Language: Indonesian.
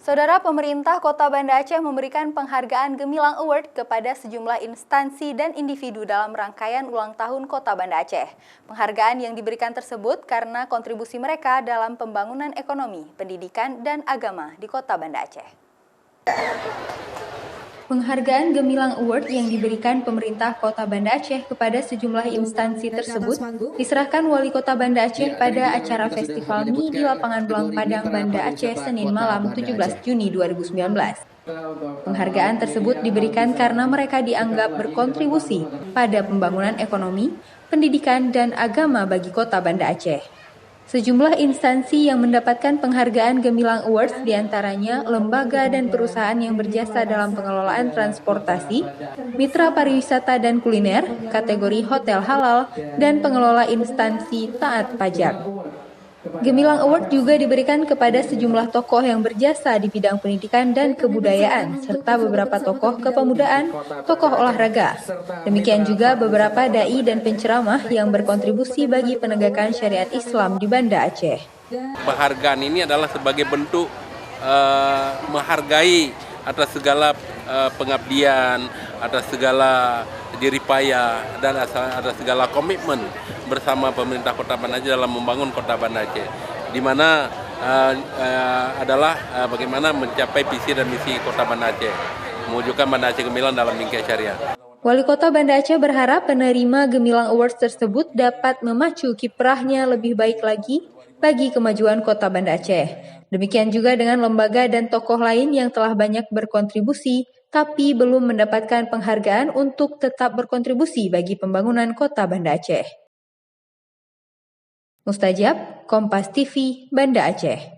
Saudara, pemerintah Kota Banda Aceh memberikan penghargaan Gemilang Award kepada sejumlah instansi dan individu dalam rangkaian ulang tahun Kota Banda Aceh. Penghargaan yang diberikan tersebut karena kontribusi mereka dalam pembangunan ekonomi, pendidikan, dan agama di Kota Banda Aceh. Penghargaan Gemilang Award yang diberikan pemerintah Kota Banda Aceh kepada sejumlah instansi tersebut diserahkan Wali Kota Banda Aceh pada acara Festival Mie di Lapangan Belang Padang, Banda Aceh, Senin malam 17 Juni 2019. Penghargaan tersebut diberikan karena mereka dianggap berkontribusi pada pembangunan ekonomi, pendidikan, dan agama bagi Kota Banda Aceh. Sejumlah instansi yang mendapatkan penghargaan Gemilang Awards diantaranya lembaga dan perusahaan yang berjasa dalam pengelolaan transportasi, mitra pariwisata dan kuliner, kategori hotel halal, dan pengelola instansi taat pajak. Gemilang Award juga diberikan kepada sejumlah tokoh yang berjasa di bidang pendidikan dan kebudayaan, serta beberapa tokoh kepemudaan, tokoh olahraga. Demikian juga beberapa dai dan penceramah yang berkontribusi bagi penegakan syariat Islam di Banda Aceh. Penghargaan ini adalah sebagai bentuk menghargai atas segala pengabdian, atas segala jeripaya, dan atas segala komitmen bersama pemerintah Kota Banda Aceh dalam membangun Kota Banda Aceh, di mana adalah bagaimana mencapai visi dan misi Kota Banda Aceh, mewujudkan Banda Aceh gemilang dalam bingkai syariah. Wali Kota Banda Aceh berharap penerima Gemilang Awards tersebut dapat memacu kiprahnya lebih baik lagi bagi kemajuan Kota Banda Aceh. Demikian juga dengan lembaga dan tokoh lain yang telah banyak berkontribusi, tapi belum mendapatkan penghargaan untuk tetap berkontribusi bagi pembangunan Kota Banda Aceh. Mustajab, Kompas TV, Banda Aceh.